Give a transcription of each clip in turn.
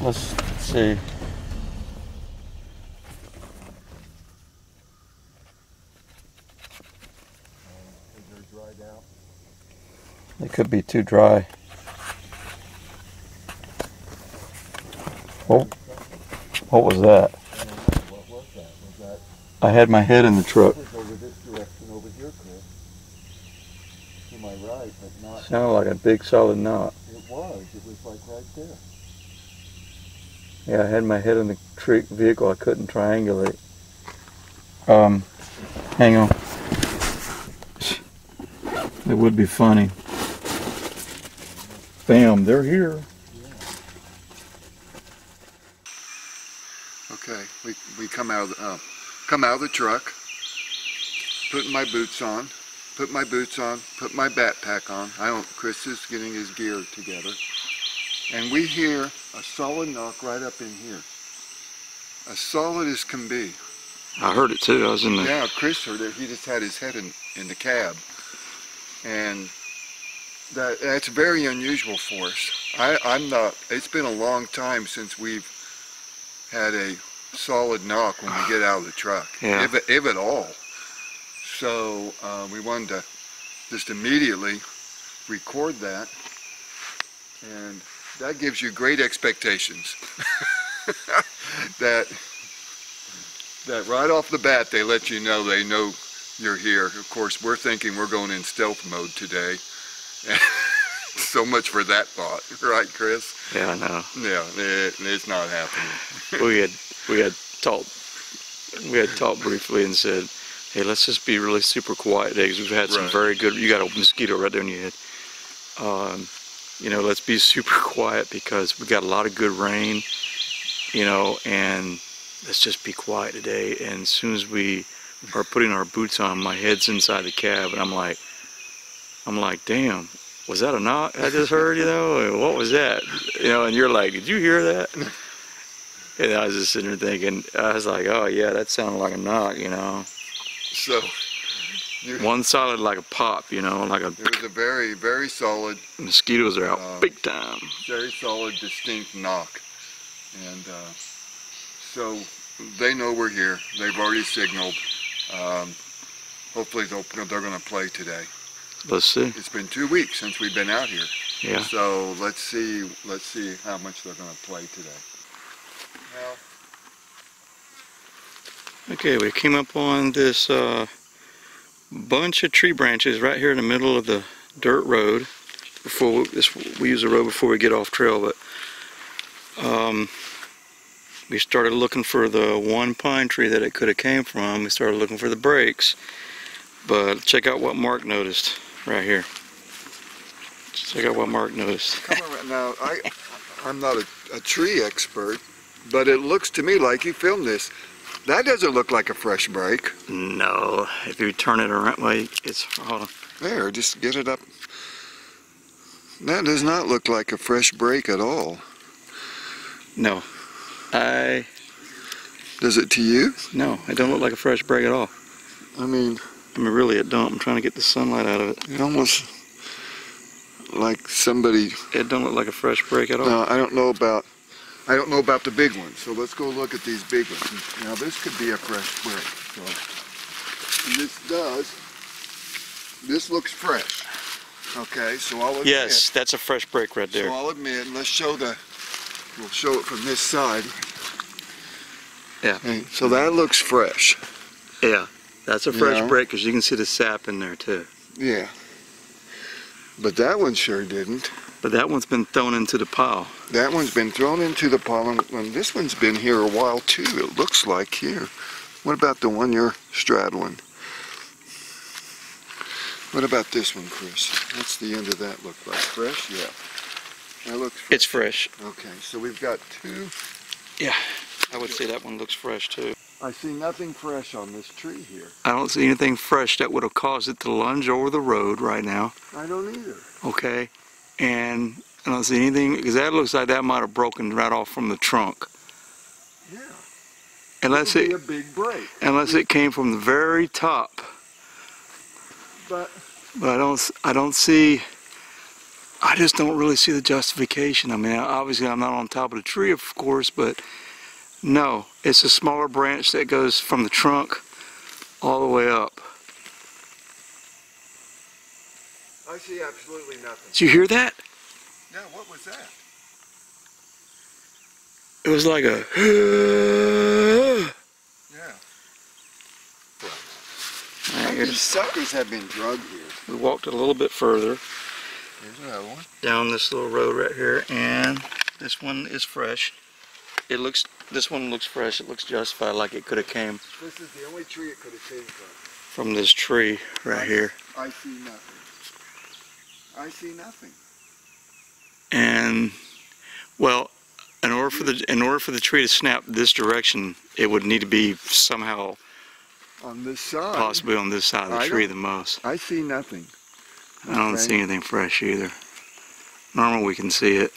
Let's see. They could be too dry. Oh, what was that? What was that? Was that? I had my head in the truck. It was over this direction over here, Chris. To my right, but not. Sounded like a big solid knot. It was. It was like right there. Yeah, I had my head in the vehicle. I couldn't triangulate. Hang on. It would be funny. Bam, they're here. Okay, we come out of the truck, putting my boots on, put my backpack on. Chris is getting his gear together, and we hear a solid knock right up in here, as solid as can be. I heard it too. I was in the. Yeah, Chris heard it. He just had his head in the cab, and that's very unusual for us. I'm not. It's been a long time since we've had a solid knock when we get out of the truck, yeah. if at all. So we wanted to just immediately record that, and that gives you great expectations. that right off the bat they let you know, they know you're here. Of course, we're thinking we're going in stealth mode today. So much for that thought, right, Chris? Yeah, I know. Yeah, it's not happening. we had talked briefly and said, hey, let's just be really super quiet today because we've had some very good. You got a mosquito right there in your head. You know, let's be super quiet because we got a lot of good rain. You know, and let's just be quiet today. And as soon as we are putting our boots on, my head's inside the cab, and I'm like, damn. Was that a knock I just heard, you know? What was that? You know, and you're like, did you hear that? And I was just sitting there thinking, I was like, oh yeah, that sounded like a knock, you know? So, one solid like a pop, you know, like a... It was a very, very solid... Mosquitoes are out big time. Very solid, distinct knock. And so, they know we're here. They've already signaled. Hopefully they're going to play today. Let's see. It's been 2 weeks since we've been out here. Yeah. So let's see how much they're going to play today. Now, okay, we came up on this bunch of tree branches right here in the middle of the dirt road. We use the road before we get off trail, but we started looking for the one pine tree that it could have came from. We started looking for the breaks, but check out what Mark noticed. Right here. Check out what Mark noticed. Now, I'm not a tree expert, but it looks to me like you filmed this. That doesn't look like a fresh break. No, if you turn it around, well, it's, hold on. There, just get it up. That does not look like a fresh break at all. No. Does it to you? No, it don't look like a fresh break at all. I mean, really it don't. I'm trying to get the sunlight out of it. It almost like somebody... It don't look like a fresh break at all. No, I don't know about the big ones. So let's go look at these big ones. Now this could be a fresh break. So this looks fresh. Okay, so I'll admit. Yes, that's a fresh break right there. So I'll admit, and we'll show it from this side. Yeah. Okay, so that looks fresh. Yeah. That's a fresh break because you can see the sap in there too. Yeah. But that one sure didn't. But that one's been thrown into the pile. That one's been thrown into the pile, and this one's been here a while too, it looks like here. What about the one you're straddling? What about this one, Chris? What's the end of that look like? Fresh? Yeah. That looks fresh. It's fresh. Okay, so we've got two. Yeah, I would say that one looks fresh too. I see nothing fresh on this tree here. I don't see anything fresh that would have caused it to lunge over the road right now. I don't either. Okay, and I don't see anything, because that looks like that might have broken right off from the trunk. Yeah. Unless it would be a big break. Unless it came from the very top. But I don't see I just don't really see the justification. I mean, obviously I'm not on top of the tree, of course, but no, it's a smaller branch that goes from the trunk all the way up. I see absolutely nothing. Did you hear that? Yeah, what was that? It was like a... Yeah. Right, These suckers have been drugged here. we walked a little bit further. Here's another one. Down this little road right here, and this one is fresh. This one looks fresh. It looks justified, like it could have came This is the only tree it could have came from this tree right here. I see nothing. I see nothing. And well, in order for the tree to snap this direction, it would need to be somehow On this side. possibly on this side of the tree the most. I see nothing. I don't see anything fresh either. Normal, we can see it.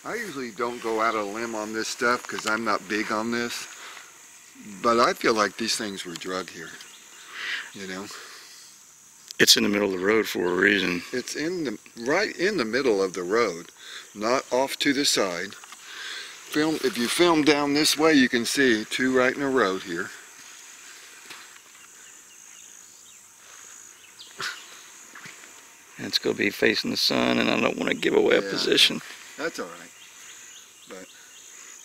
I usually don't go out on a limb on this stuff because I'm not big on this. But I feel like these things were drugged here. You know? It's in the middle of the road for a reason. It's right in the middle of the road, not off to the side. If you film down this way, you can see two right in a row here. And it's going to be facing the sun, and I don't want to give away a position. That's all right. But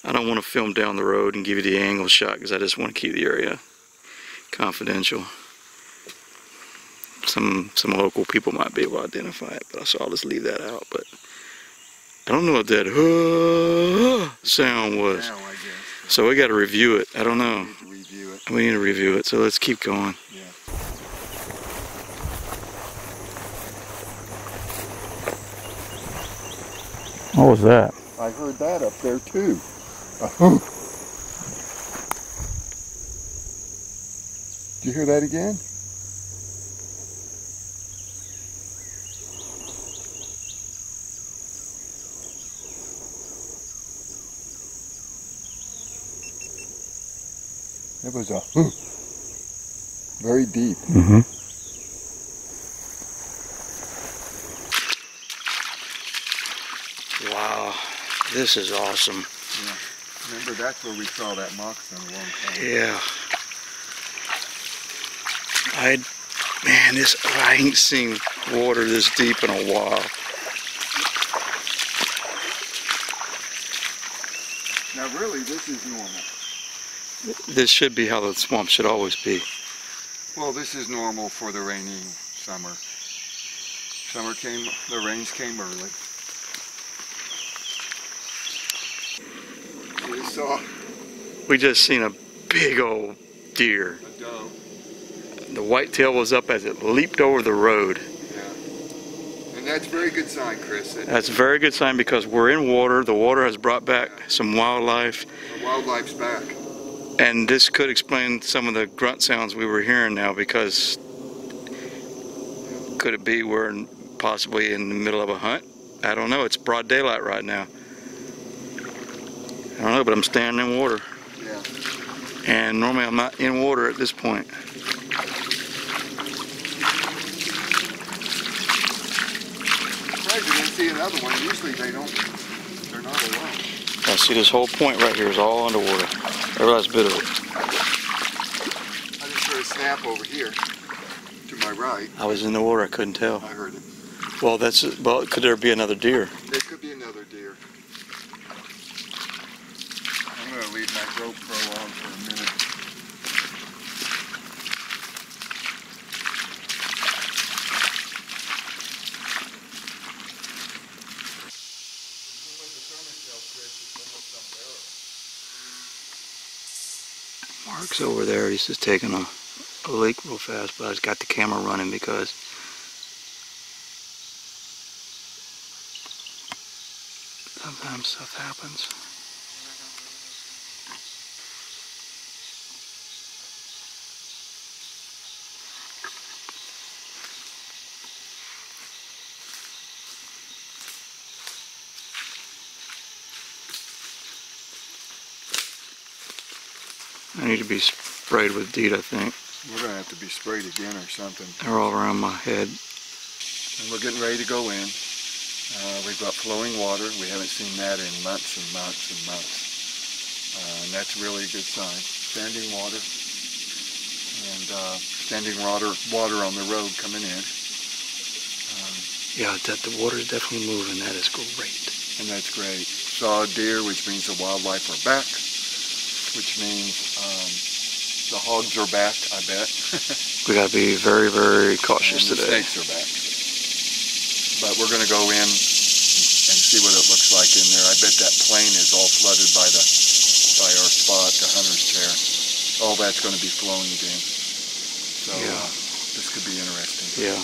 I don't want to film down the road and give you the angle shot because I just want to keep the area confidential. Some local people might be able to identify it, but so I'll just leave that out. But I don't know what that sound was. now, I guess. So we got to review it. I don't know. We need to review it. We need to review it. So let's keep going. Yeah. What was that? I heard that up there too. Did you hear that again? It was a very deep. Mm-hmm. Wow, this is awesome. Yeah. Remember, that's where we saw that moccasin a long time. Yeah. I ain't seen water this deep in a while. Now, really, this is normal. This should be how the swamp should always be. Well, this is normal for the rainy summer. The rains came early. We just seen a big old deer. A doe. The whitetail was up as it leaped over the road. Yeah. And that's a very good sign, Chris. That's a very good sign because we're in water. The water has brought back some wildlife. The wildlife's back. And this could explain some of the grunt sounds we were hearing now, because could it be we're possibly in the middle of a hunt? I don't know. It's broad daylight right now. I don't know, but I'm standing in water. Yeah. And normally I'm not in water at this point. Surprised you didn't see another one. Usually they're not alone. I see this whole point right here is all underwater. Every last bit of it. I just heard a snap over here to my right. I was in the water, I couldn't tell. I heard it. Well, could there be another deer? There could be another deer. I'm going to leave my GoPro on for a minute. Mark's over there. He's just taking a leak real fast, but I just got the camera running because sometimes stuff happens. I need to be sprayed with DEET, I think. We're going to have to be sprayed again or something. They're all around my head. And we're getting ready to go in. We've got flowing water. We haven't seen that in months and months and months. And that's really a good sign. Standing water. And standing water on the road coming in. Yeah, the water is definitely moving. That is great. And that's great. Saw a deer, which means the wildlife are back, which means the hogs are back, I bet. We got to be very, very cautious and the today. snakes are back. But we're going to go in and see what it looks like in there. I bet that plain is all flooded by our spot, the hunter's chair. All that's going to be flowing again. So yeah. This could be interesting. Yeah,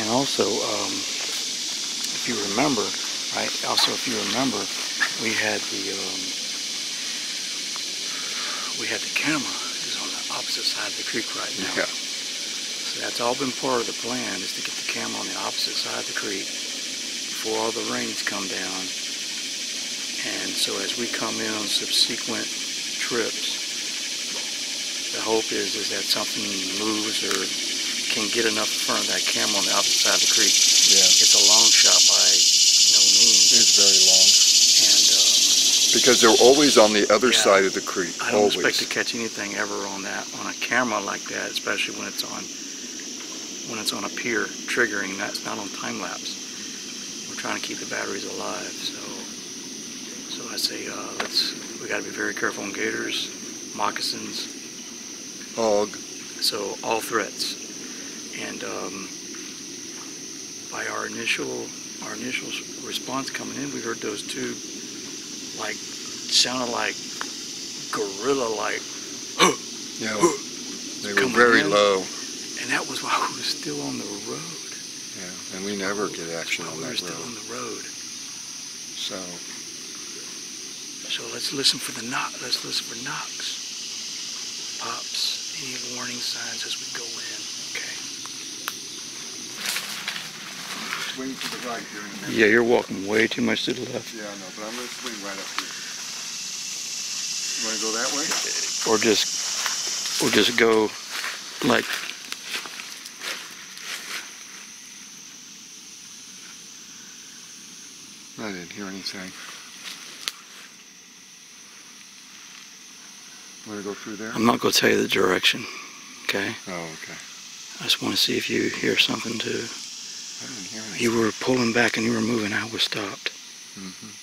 and also, if you remember, right? Also, if you remember, we had the camera is on the opposite side of the creek right now. Yeah. So that's all been part of the plan, is to get the camera on the opposite side of the creek before all the rains come down. And so as we come in on subsequent trips, the hope is that something moves or can get enough in front of that camera on the opposite side of the creek. Yeah. It's a long shot by no means. It's very long. And because they're always on the other yeah, side of the creek. I don't always. expect to catch anything ever on a camera like that, especially when it's on a pier triggering. That's not on time lapse. We're trying to keep the batteries alive, so I say we got to be very careful on gators, moccasins, Hog. so all threats. And by our initial response coming in, we heard those two sounded like gorilla-like. Yeah. They were very low. And that was while we were still on the road. Yeah, and we never get action on that road. We were still on the road. So let's listen for the knock. Let's listen for knocks, pops, any warning signs as we go in. Okay. Swing to the right here in a minute. Yeah, you're walking way too much to the left. Yeah, I know, but I'm going to swing right up here. You want to go that way? Or just go like. I didn't hear anything. Want to go through there? I'm not going to tell you the direction, okay? Oh, okay. I just want to see if you hear something too. I didn't hear anything. You were pulling back and you were moving. I was stopped. Mm-hmm.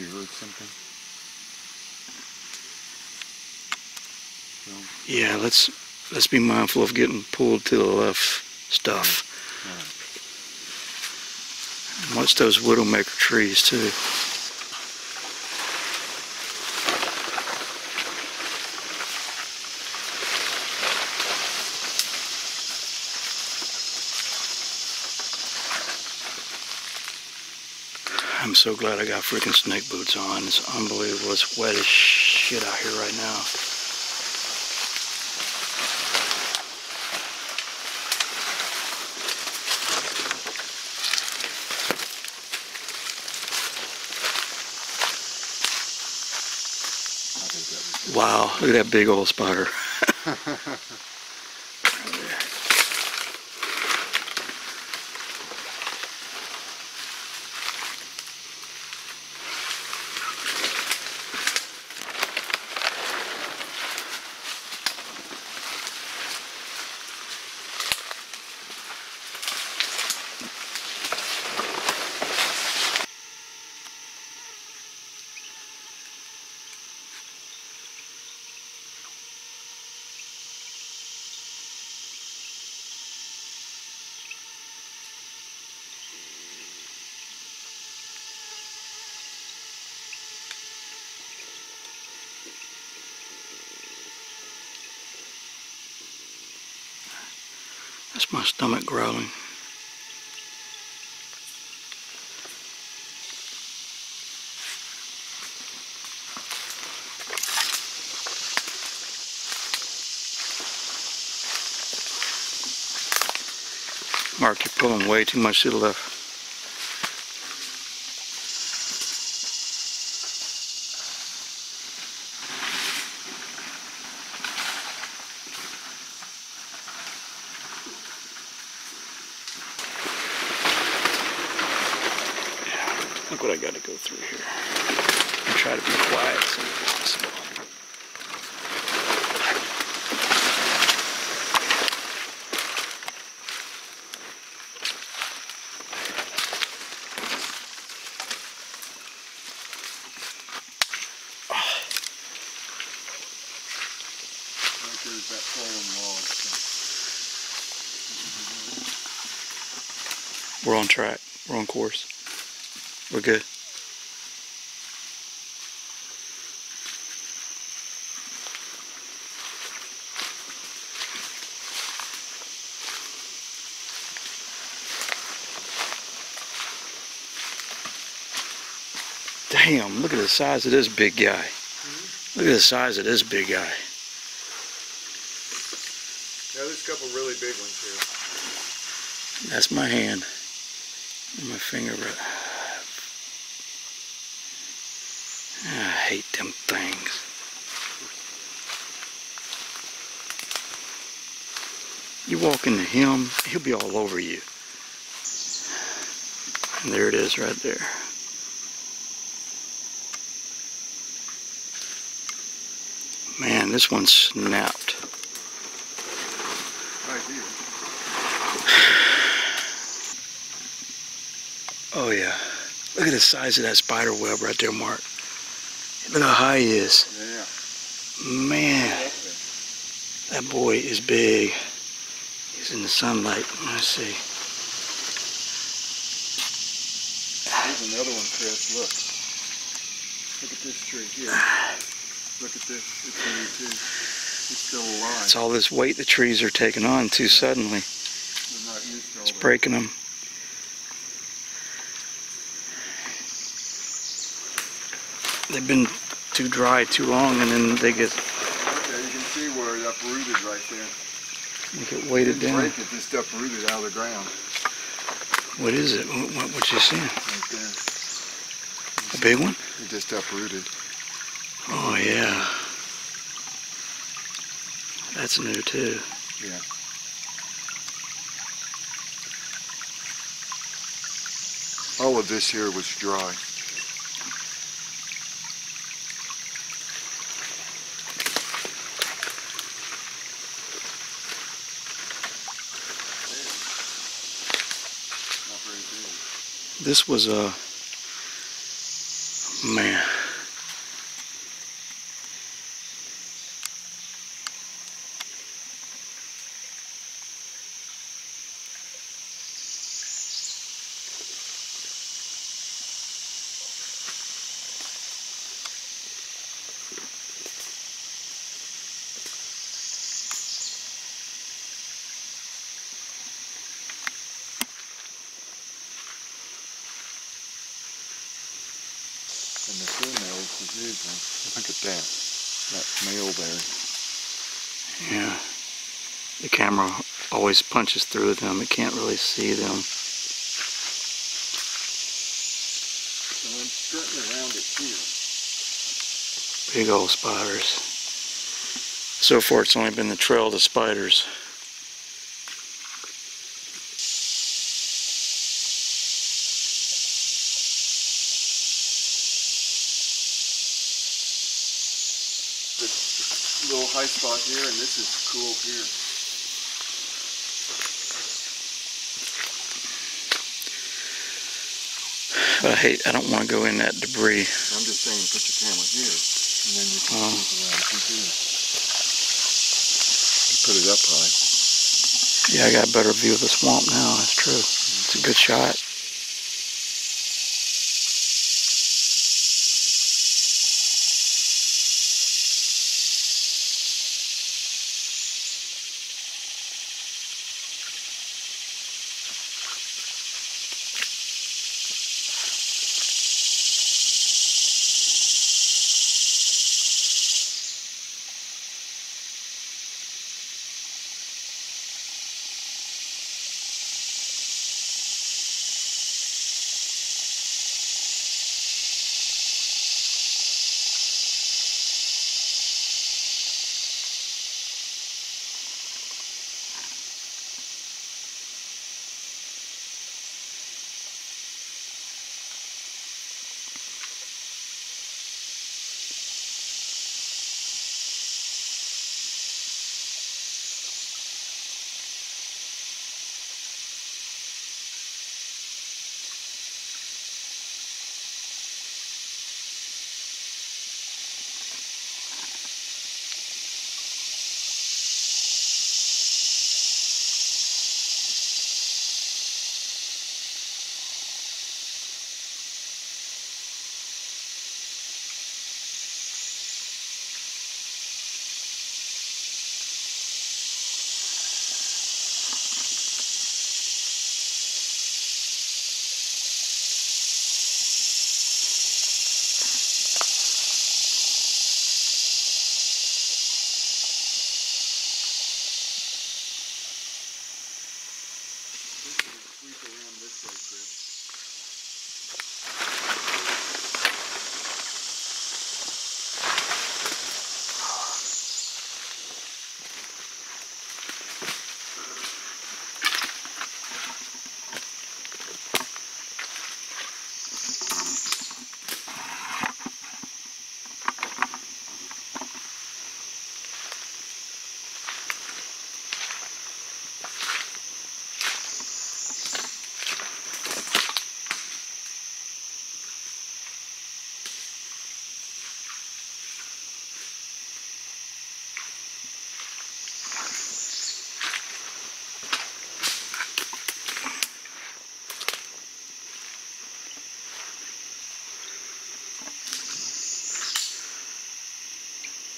You heard something? No? Yeah, let's be mindful of getting pulled to the left stuff. Right. And watch those widowmaker trees too. I'm so glad I got freaking snake boots on. It's unbelievable. It's wet as shit out here right now. Wow, look at that big old spider. That's my stomach growling. Mark, you're pulling way too much to the left. Look what I got to go through here. And try to be quiet as soon as possible. There's that fallen log. We're on track. We're on course. We're good. Damn, look at the size of this big guy. Look at the size of this big guy. Yeah, there's a couple really big ones here. That's my hand. And my finger. I hate them things. You walk into him, he'll be all over you. And there it is right there. Man, this one snapped. Right here. Oh yeah. Look at the size of that spider web right there, Mark. Look how high he is. Yeah. Man, that boy is big. He's in the sunlight. Let's see. Here's another one, Chris. Look. Look at this tree here. Look at this. It's new too. It's still alive. It's all this weight the trees are taking on too suddenly. They're not used to all It's that. breaking them. They've been too dry too long, and then they get Okay, you can see where it uprooted right there. weighted Didn't down. break it, just uprooted out of the ground. What is it? What you seeing? Right there. A big one? It just uprooted. Oh yeah. That's new too. Yeah. All of this here was dry. This was a man. And the females is using. Look at that. That male there. Yeah. The camera always punches through them. It can't really see them. So I'm skirting around it here. Big old spiders. So far it's only been the trail of the spiders. This little high spot here, and this is cool here. But I don't want to go in that debris. I'm just saying, put your camera here, and then you can move around from here. You put it up high. Yeah, I got a better view of the swamp now. That's true. It's a good shot.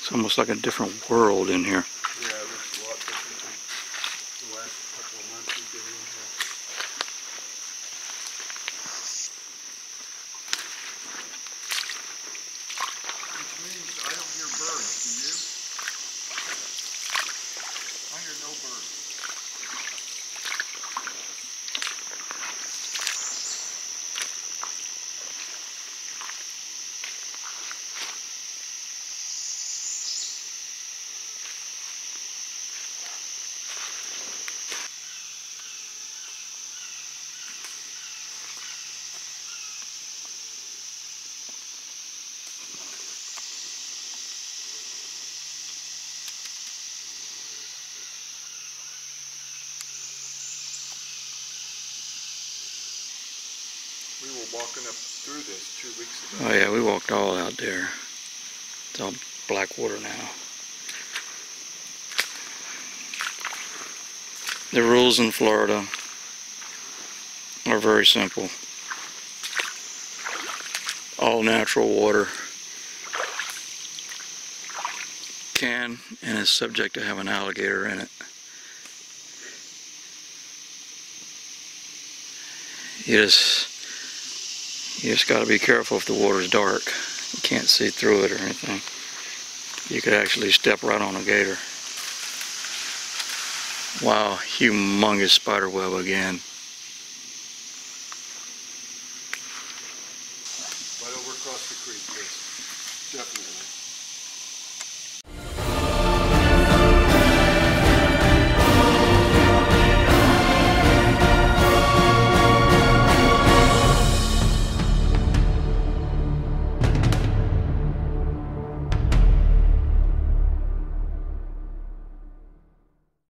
It's almost like a different world in here. Yeah, it looks a lot different than the last couple of months we've been in here. Which means I don't hear birds, do you? I hear no birds. We were walking up through this 2 weeks ago. Oh yeah, we walked all out there. It's all black water now. The rules in Florida are very simple. All natural water can and is subject to have an alligator in it. You just got to be careful if the water's dark. You can't see through it or anything. You could actually step right on a gator. Wow, humongous spider web again. Right over across the creek, Chris. Definitely.